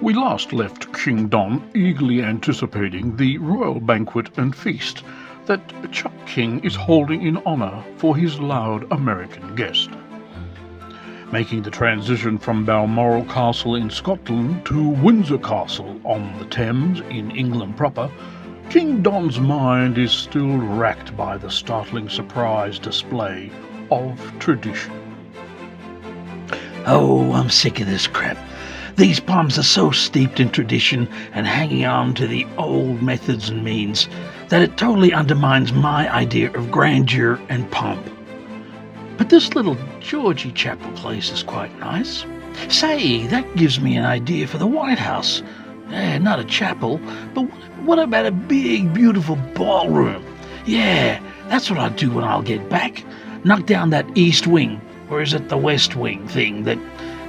We last left King Don eagerly anticipating the royal banquet and feast that Chuck King is holding in honor for his loud American guest. Making the transition from Balmoral Castle in Scotland to Windsor Castle on the Thames in England proper, King Don's mind is still racked by the startling surprise display of tradition. Oh, I'm sick of this crap. These palms are so steeped in tradition and hanging on to the old methods and means that it totally undermines my idea of grandeur and pomp. But this little Georgie Chapel place is quite nice. Say, that gives me an idea for the White House. Not a chapel, but what about a big, beautiful ballroom? Yeah, that's what I'll do when I'll get back. Knock down that East Wing, or is it the West Wing thing, the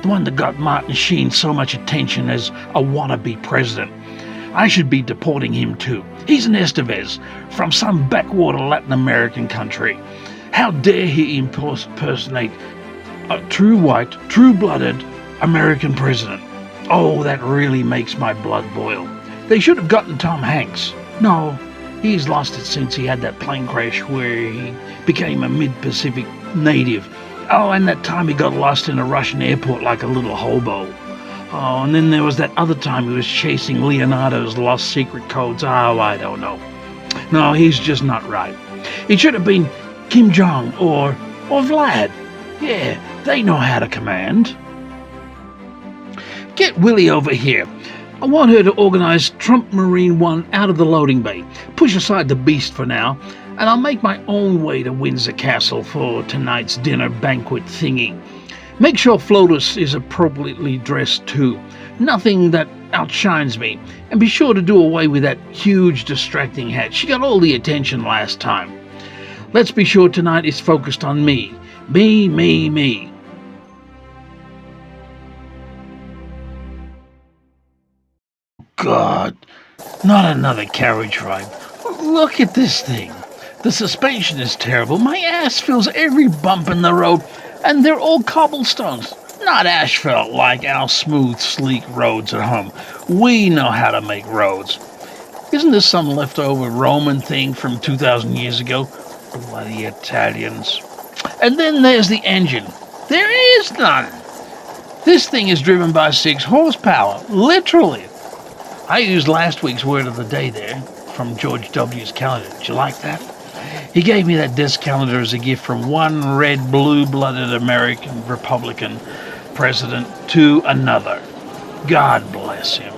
one that got Martin Sheen so much attention as a wannabe president. I should be deporting him too. He's an Estevez from some backwater Latin American country. How dare he impersonate a true white, true-blooded American president? Oh, that really makes my blood boil. They should have gotten Tom Hanks. No, he's lost it since he had that plane crash where he became a mid-Pacific native. Oh, and that time he got lost in a Russian airport like a little hobo. Oh, and then there was that other time he was chasing Leonardo's lost secret codes. Oh, I don't know. No, he's just not right. It should have been Kim Jong or Vlad. Yeah, they know how to command. Get Willie over here. I want her to organize Trump Marine One out of the loading bay. Push aside the beast for now, and I'll make my own way to Windsor Castle for tonight's dinner banquet thingy. Make sure Flotus is appropriately dressed too. Nothing that outshines me. And be sure to do away with that huge distracting hat. She got all the attention last time. Let's be sure tonight is focused on me. Me. God, not another carriage ride. Look at this thing. The suspension is terrible. My ass feels every bump in the road, and they're all cobblestones, not asphalt like our smooth, sleek roads at home. We know how to make roads. Isn't this some leftover Roman thing from 2,000 years ago? Bloody Italians. And then there's the engine. There is none. This thing is driven by 6 horsepower, literally. I used last week's word of the day there from George W.'s calendar. Did you like that? He gave me that desk calendar as a gift from one red, blue-blooded American Republican president to another. God bless him.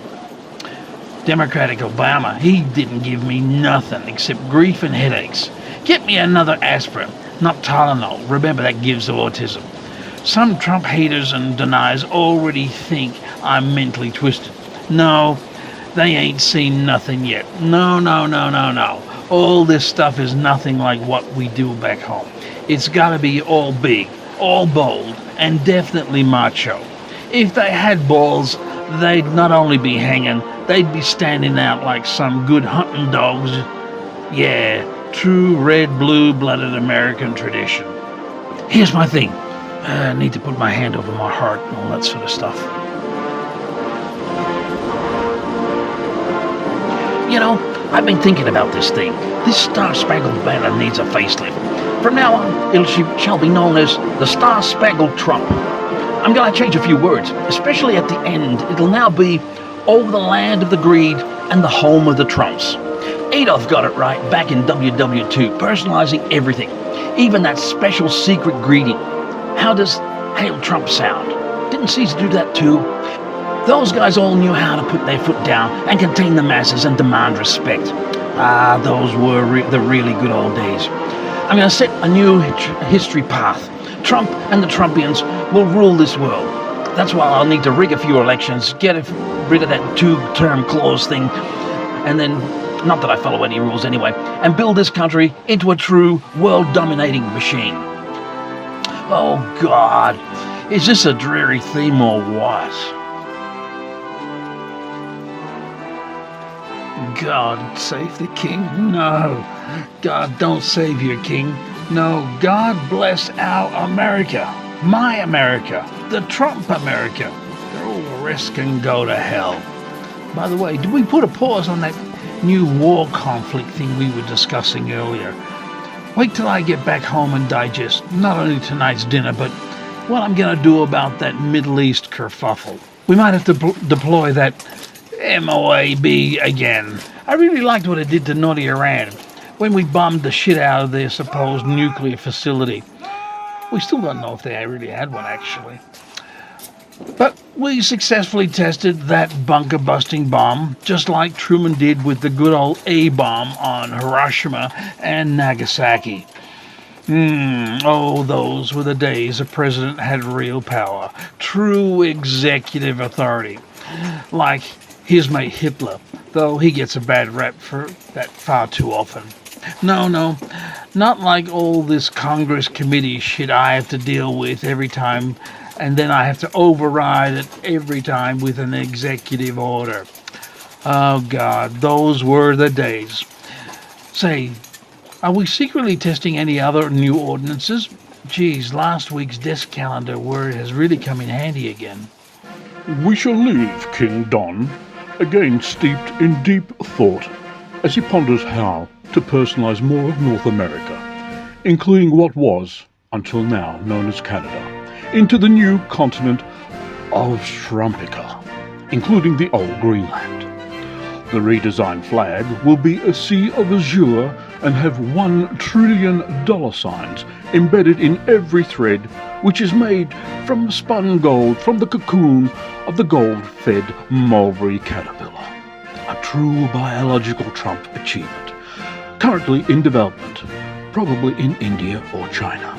Democratic Obama, he didn't give me nothing except grief and headaches. Get me another aspirin, not Tylenol. Remember, that gives autism. Some Trump haters and deniers already think I'm mentally twisted. No, they ain't seen nothing yet. No. All this stuff is nothing like what we do back home. It's gotta be all big, all bold, and definitely macho. If they had balls, they'd not only be hanging, they'd be standing out like some good hunting dogs. Yeah, true red, blue-blooded American tradition. Here's my thing. I need to put my hand over my heart and all that sort of stuff. You know, I've been thinking about this thing. This Star-Spangled Banner needs a facelift. From now on, it shall be known as the Star-Spangled Trump. I'm going to change a few words, especially at the end. It'll now be over the land of the greed and the home of the Trumps. Adolf got it right back in WW2, personalizing everything, even that special secret greeting. How does Hail Trump sound? Didn't Caesar do that too? Those guys all knew how to put their foot down and contain the masses and demand respect. Those were the really good old days. I'm going to set a new history path. Trump and the Trumpians will rule this world. That's why I'll need to rig a few elections, get rid of that two-term clause thing, and then, not that I follow any rules anyway, and build this country into a true world-dominating machine. Oh, God. Is this a dreary theme or what? God, save the king? No. God, don't save your king. No. God bless our America. My America. The Trump America. They're all risk and go to hell. By the way, did we put a pause on that new war conflict thing we were discussing earlier? Wait till I get back home and digest not only tonight's dinner, but what I'm going to do about that Middle East kerfuffle. We might have to deploy that MOAB again. I really liked what it did to naughty Iran when we bombed the shit out of their supposed nuclear facility. We still don't know if they really had one, actually. But we successfully tested that bunker-busting bomb, just like Truman did with the good old A-bomb on Hiroshima and Nagasaki. Oh, those were the days a president had real power, true executive authority. Like his mate Hitler, though he gets a bad rap for that far too often. No, not like all this Congress committee shit I have to deal with every time, and then I have to override it every time with an executive order. Oh God, those were the days. Say, are we secretly testing any other new ordinances? Geez, last week's desk calendar word has really come in handy again. We shall leave King Don, again steeped in deep thought, as he ponders how to personalize more of North America, including what was, until now, known as Canada, into the new continent of Strumpica, including the old Greenland. The redesigned flag will be a sea of azure and have $1 trillion signs embedded in every thread, which is made from spun gold from the cocoon of the gold-fed mulberry caterpillar. A true biological Trump achievement, currently in development, probably in India or China.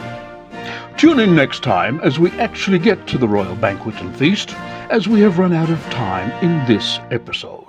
Tune in next time as we actually get to the royal banquet and feast, as we have run out of time in this episode.